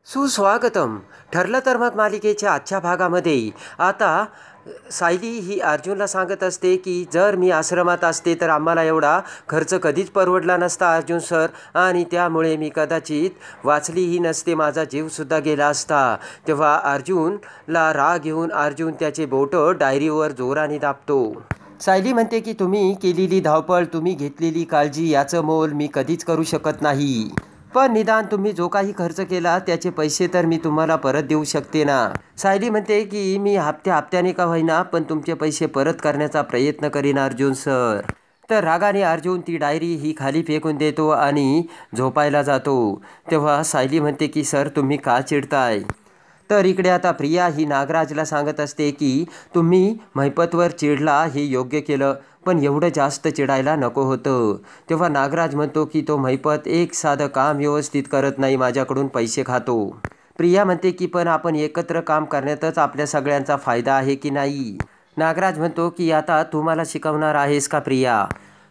सुस्वागतम. ठरलं तर मग मालिकेच्या आजच्या भागामध्ये आता सायली ही अर्जुनला सांगत असते की जर मी आश्रमात असते तर आम्हाला एवढा खर्च कधीच परवडला नसता अर्जुन सर, आणि त्यामुळे मी कदाचित वाचलीही नसते, माझा जीवसुद्धा गेला असता. तेव्हा अर्जुनला राग येऊन अर्जुन त्याचे बोटं डायरीवर जोराने दाबतो. सायली म्हणते की तुम्ही केलेली धावपळ, तुम्ही घेतलेली काळजी याचं मोल मी कधीच करू शकत नाही. पण निदान तुम्ही जो काही खर्च केला त्याचे पैसे तर मी तुम्हाला परत देऊ शकते ना. सायली म्हणते की मी हप्त्याने का होईना पण तुमचे पैसे परत करण्याचा प्रयत्न करीन अर्जुन सर. तर रागाने अर्जुन ती डायरी ही खाली फेकून देतो आणि झोपायला जातो. तेव्हा सायली म्हणते की सर तुम्ही का चिडताय. तर इकडे आता प्रिया ही नागराजला सांगत असते की तुम्ही महिपतवर चिडला हे योग्य केलं, पण एवढं जास्त चिडायला नको होतं. तेव्हा नागराज म्हणतो की तो महिपत एक साधं काम व्यवस्थित करत नाही, माझ्याकडून पैसे खातो. प्रिया म्हणते की पण आपण एकत्र काम करण्यातच आपल्या सगळ्यांचा फायदा आहे की नाही. नागराज म्हणतो की आता तू मला शिकवणार आहेस का प्रिया.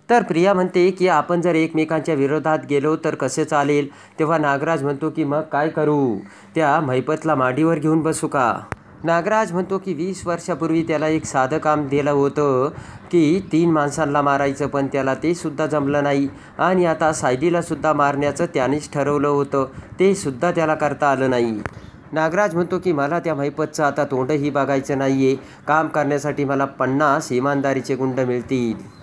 तर प्रिया म्हणते की आपण जर एकमेकांच्या विरोधात गेलो तर कसे चालेल. तेव्हा नागराज म्हणतो की मग काय करू, त्या महिपतला मांडीवर घेऊन बसू का. नागराज म्हणतो की 20 वर्षापूर्वी त्याला एक साधं काम दिलं होतं की 3 माणसांना मारायचं, पण त्याला ते सुद्धा जमलं नाही. आणि आता सायलीला सुद्धा मारण्याचं त्यानेच ठरवलं होतं, ते सुद्धा त्याला करता आलं नाही. नागराज म्हणतो की मला त्या महिपतचं आता तोंडही बघायचं नाही आहे, काम करण्यासाठी मला 50 इमानदारीचे गुंड मिळतील.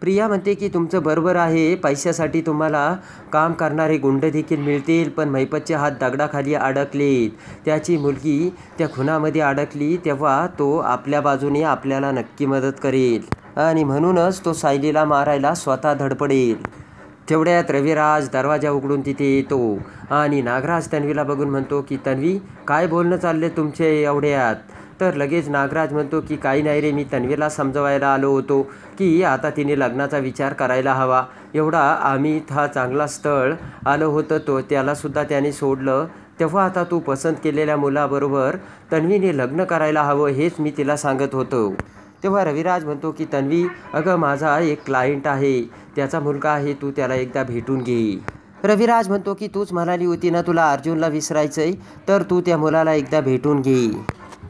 प्रिया म्हणते की तुमचं बरोबर आहे, पैशासाठी तुम्हाला काम करणारे गुंड देखील मिळतील, पण महिपतचे हात दगडाखाली अडकलेत, त्याची मुलगी त्या खुनामध्ये अडकली, तेव्हा तो आपल्या बाजूने आपल्याला नक्की मदत करेल आणि म्हणूनच तो सायलीला मारायला स्वतः धडपडेल. तेवढ्यात रविराज दरवाजा उघडून तिथे येतो आणि नागराज तन्वीला बघून म्हणतो की तन्वी काय बोलणं चालले तुमचे एवढ्यात. तर लगेच नागराज म्हणतो की काही नाही रे, मी तन्वीला समजवायला आलो होतो की आता तिने लग्नाचा विचार करायला हवा. एवढा आम्ही हा चांगला स्थळ आलो होतं, तो त्यालासुद्धा त्याने सोडलं, तेव्हा आता तू पसंत केलेल्या मुलाबरोबर तन्वीने लग्न करायला हवं हेच मी तिला सांगत होतो. तेव्हा रविराज म्हणतो की तन्वी अगं माझा एक क्लायंट आहे, त्याचा मुलगा आहे, तू त्याला एकदा भेटून घे. रविराज म्हणतो की तूच म्हणाली होती ना तुला अर्जुनला विसरायचं आहे, तर तू त्या मुलाला एकदा भेटून घे.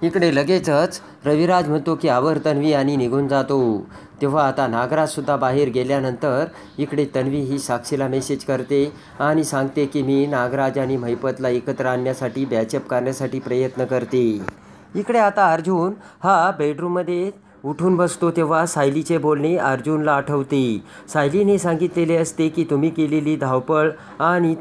इकडे लगेचच रविराज म्हणतो की आवर तन्वी आणि निघून जातो. तेव्हा आता नागराजसुद्धा बाहेर गेल्यानंतर इकडे तन्वी ही साक्षीला मेसेज करते आणि सांगते की मी नागराज आणि महिपतला एकत्र आणण्यासाठी बॅचअप करण्यासाठी प्रयत्न करते. इकडे आता अर्जुन हा बेडरूममध्ये उठून बसतो. तेव्हा सायलीचे बोलणे अर्जुनला आठवते. सायलीने सांगितलेले असते की तुम्ही केलेली धावपळ आणि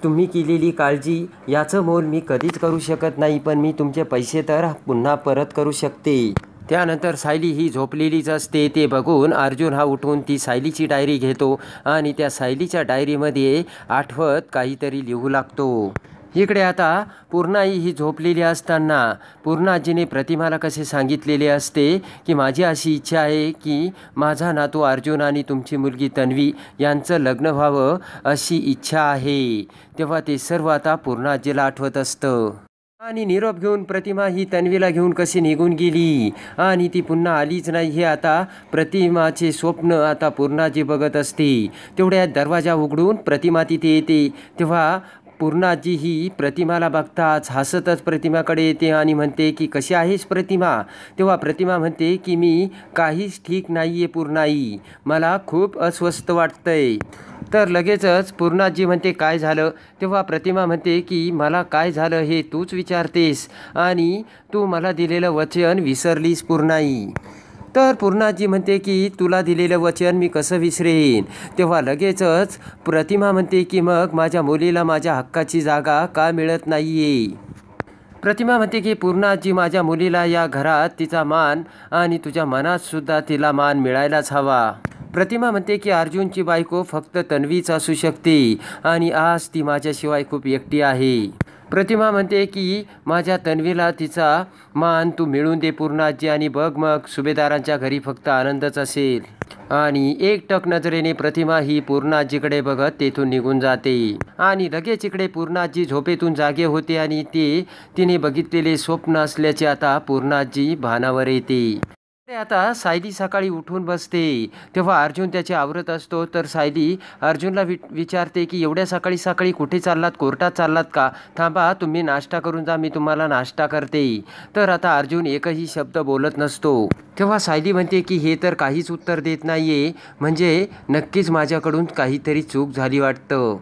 तुम्ही केलेली काळजी याचं मोल मी कधीच करू शकत नाही, पण मी तुमचे पैसे तर पुन्हा परत करू शकते. त्यानंतर सायली ही झोपलेलीच असते. ते बघून अर्जुन हा उठून ती सायलीची डायरी घेतो आणि त्या सायलीच्या डायरीमध्ये आठवत काहीतरी लिहू लागतो. इकडे आता पूर्णाई ही झोपलेली असताना पूर्णाजीने प्रतिमाला कसे सांगितलेले असते की माझी अशी इच्छा आहे की माझा नातू अर्जुन आणि तुमची मुलगी तन्वी यांचं लग्न व्हावं अशी इच्छा आहे. तेव्हा ते सर्व आता पूर्णाजीला आठवत असतं. आणि निरोप घेऊन प्रतिमा ही तन्वीला घेऊन कशी निघून गेली आणि ती पुन्हा आलीच नाही हे आता प्रतिमाचे स्वप्न आता पूर्णाजी बघत असते. तेवढ्यात दरवाजा उघडून प्रतिमा तिथे येते. तेव्हा पूर्णाजी ही प्रतिमाला बघताच हसतच प्रतिमाकडे येते आणि म्हणते की कशी आहेस प्रतिमा. तेव्हा प्रतिमा म्हणते की मी काहीच ठीक नाही आहे पूर्णाई, मला खूप अस्वस्थ वाटतंय. तर लगेचच पूर्णाजी म्हणते काय झालं. तेव्हा प्रतिमा म्हणते की मला काय झालं हे तूच विचारतेस आणि तू मला दिलेलं वचन विसरलीस पूर्णाई. तर पूर्णाजी म्हणते की तुला दिलेलं वचन मी कसं विसरेन. तेव्हा लगेचच प्रतिमा म्हणते की मग माझ्या मुलीला माझ्या हक्काची जागा का मिळत नाही आहे. प्रतिमा म्हणते की पूर्णाजी माझ्या मुलीला या घरात तिचा मान आणि तुझ्या मनातसुद्धा तिला मान मिळायलाच हवा. प्रतिमा म्हणते की अर्जुनची बायको फक्त तन्वीच असू शकते आणि आज ती माझ्याशिवाय खूप एकटी आहे. प्रतिमा म्हणते की माझ्या तन्वीला तिचा मान तू मिळवून दे पूर्णाजी, आणि बघ मग सुभेदारांच्या घरी फक्त आनंदच असेल. आणि एकटक नजरेने प्रतिमा ही पूर्णाजीकडे बघत तेथून निघून जाते. आणि लगेच इकडे पूर्णाजी झोपेतून जागे होते आणि तिने बघितलेले स्वप्न असल्याचे आता पूर्णाजी भानावर येते. ते आता सायली सकाळी उठून बसते तेव्हा अर्जुन त्याचे आवरत असतो. तर सायली अर्जुनला विचारते की एवढ्या सकाळी सकाळी कुठे चाललात, कोर्टात चाललात का? थांबा, तुम्ही नाश्ता करून जा, मी तुम्हाला नाश्ता करते. तर आता अर्जुन एकही शब्द बोलत नसतो. तेव्हा सायली म्हणते की हे तर काहीच उत्तर देत नाहीये, म्हणजे नक्कीच माझ्याकडून काहीतरी चूक झाली वाटतं.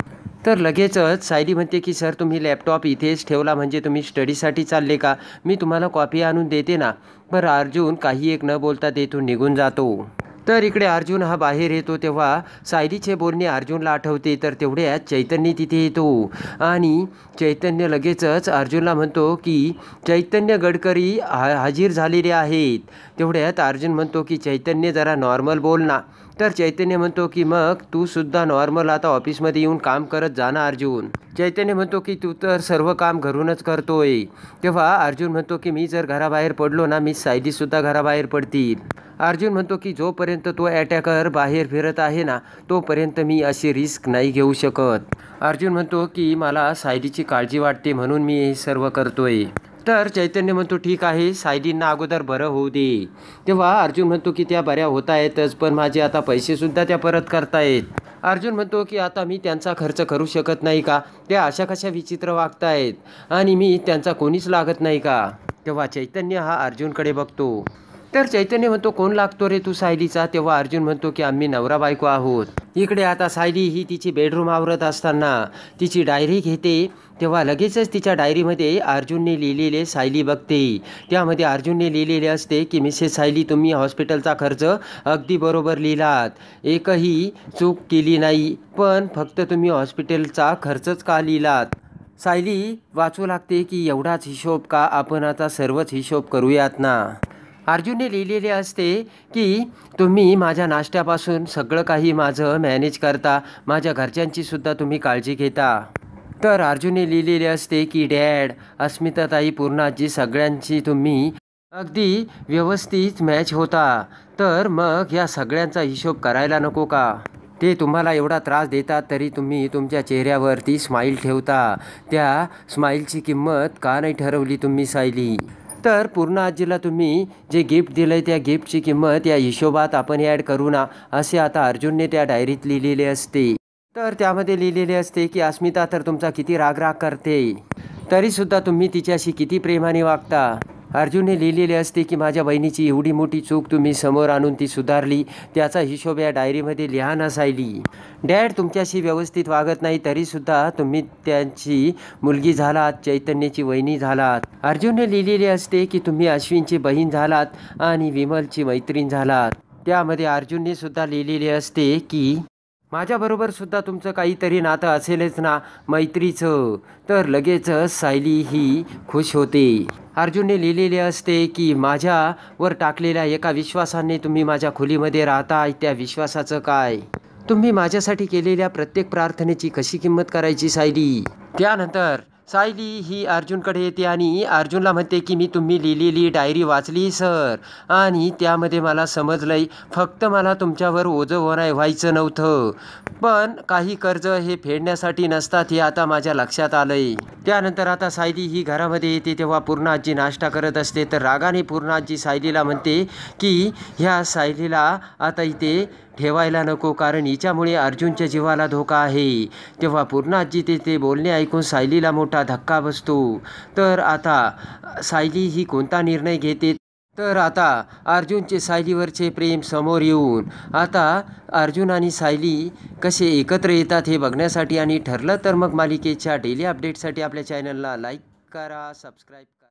तर लगेचच सायली म्हणते की सर, तुम्ही लॅपटॉप इथेच ठेवला म्हणजे तुम्ही स्टडीसाठी चालले का? मी तुम्हाला कॉपी आणून देते ना. बरं, अर्जुन काही एक न बोलता तेथून निघून जातो. तर इकडे अर्जुन हा बाहेर येतो तेव्हा सायलीचे बोलणे अर्जुनला आठवते. तर तेवढ्यात चैतन्य तिथे येतो आणि चैतन्य लगेचच अर्जुनला म्हणतो की चैतन्य गडकरी हजर झालेले आहेत. तेवढ्यात अर्जुन म्हणतो की चैतन्य जरा नॉर्मल बोल ना. तर चैतन्य म्हणतो की मग तू सुद्धा नॉर्मल आता ऑफिसमध्ये येऊन काम करत जा ना अर्जुन. चैतन्य म्हणतो की तू तर सर्व काम घरूनच करतोय. तेव्हा अर्जुन म्हणतो की मी जर घराबाहेर पडलो ना, मी सायलीसुद्धा घराबाहेर पडतील. अर्जुन म्हणतो की जोपर्यंत तो अटॅकर बाहेर फिरत आहे ना, तोपर्यंत मी अशी रिस्क नाही घेऊ शकत. अर्जुन म्हणतो की मला सायलीची काळजी वाटते म्हणून मी हे सर्व करतोय. तर चैतन्य म्हणतो ठीक आहे, सायलींना अगोदर बरं होऊ दे. तेव्हा अर्जुन म्हणतो की त्या बऱ्या होत आहेतच, पण माझे आता पैसेसुद्धा त्या परत करतायत. अर्जुन म्हणतो की आता मी त्यांचा खर्च करू शकत नाही का? त्या अशा कशा विचित्र वागतायत आणि मी त्यांचा कोणीच लागत नाही का? तेव्हा चैतन्य हा अर्जुनकडे बघतो. तर चैतन्य म्हणतो कोण लागतो रे तू सायलीचा? तेव्हा अर्जुन म्हणतो की आम्ही नवरा बायको आहोत. इकडे आता सायली ही तिची बेडरूम आवरत असताना तिची डायरी घेते. तेव्हा लगेचच तिच्या डायरीमध्ये अर्जुनने लिहिलेले सायली बघते. त्यामध्ये अर्जुनने लिहिलेले असते की मिसेस सायली, तुम्ही हॉस्पिटलचा खर्च अगदी बरोबर लिहिलात, एकही चूक केली नाही, पण फक्त तुम्ही हॉस्पिटलचा खर्चच का लिहिलात? सायली वाचू लागते की एवढाच हिशोब का? आपण आता सर्वच हिशोब करूयात ना. अर्जुनने लिहिलेले असते की तुम्ही माझ्या नाश्त्यापासून सगळं काही माझं मॅनेज करता, माझ्या घरच्यांचीसुद्धा तुम्ही काळजी घेता. तर अर्जुनने लिहिलेले असते की डॅड, अस्मिताताई, पूर्णाजी सगळ्यांची तुम्ही अगदी व्यवस्थित मॅच होता. तर मग या सगळ्यांचा हिशोब करायला नको का? ते तुम्हाला एवढा त्रास देतात तरी तुम्ही तुमच्या चेहऱ्यावरती स्माईल ठेवता. त्या स्माईलची किंमत का नाही ठरवली तुम्ही सायली? तर पूर्ण आजीला तुम्ही जे गिफ्ट दिलं आहे त्या गिफ्टची किंमत या हिशोबात आपण ॲड करू ना, असे आता अर्जुनने त्या डायरीत लिहिलेले असते. तर त्यामध्ये लिहिलेले असते की अस्मिता तर तुमचा किती राग करते, तरीसुद्धा तुम्ही तिच्याशी किती प्रेमाने वागता. अर्जुनने लिहिलेले असते की माझ्या बहिणीची एवढी मोठी चूक तुम्ही समोर आणून ती सुधारली, त्याचा हिशोब या डायरीमध्ये लिहा ना सायली. डॅड तुमच्याशी व्यवस्थित वागत नाही तरीसुद्धा तुम्ही त्यांची मुलगी झालात, चैतन्याची वहिनी झालात. अर्जुनने लिहिलेले असते की तुम्ही अश्विनची बहीण झालात आणि विमलची मैत्रीण झालात. त्यामध्ये अर्जुनने सुद्धा लिहिलेले असते की माझ्याबरोबर सुद्धा तुमचं काहीतरी नातं असेलच ना, मैत्रीचं. तर लगेचच सायली ही खुश होते. अर्जुनने लिहिलेले असते की माझ्यावर टाकलेल्या एका विश्वासाने तुम्ही माझ्या खोलीमध्ये राहताय, त्या विश्वासाचं काय? तुम्ही माझ्यासाठी केलेल्या प्रत्येक प्रार्थनेची कशी किंमत करायची सायली? त्यानंतर सायली ही अर्जुनकडे येते आणि अर्जुनला म्हणते की मी तुम्ही लिहिलेली डायरी वाचली सर, आणि त्यामध्ये मला समजलंय फक्त मला तुमच्यावर ओझं व्हायचं नव्हतं, पण काही कर्ज हे फेडण्यासाठी नसतात हे आता माझ्या लक्षात आलंय. त्यानंतर आता सायली ही घरामध्ये येते तेव्हा पूर्ण आजी नाश्ता करत असते. तर रागाने पूर्ण आजी सायलीला म्हणते की ह्या सायलीला आता इथे ठेवायला नको, कारण हिच्यामुळे अर्जुनच्या जीवाला धोका आहे. तेव्हा पूर्ण आजी ते बोलणे ऐकून सायलीला मोठा धक्का बसतो. तर आता सायली ही कोणता निर्णय घेते? तर आता अर्जुनचे सायलीवरचे प्रेम समोर येऊन आता अर्जुन आणि सायली कसे एकत्र येतात हे बघण्यासाठी आणि ठरलं तर मग मालिकेच्या डेली अपडेटसाठी आपल्या चॅनलला लाईक करा, सबस्क्राईब करा.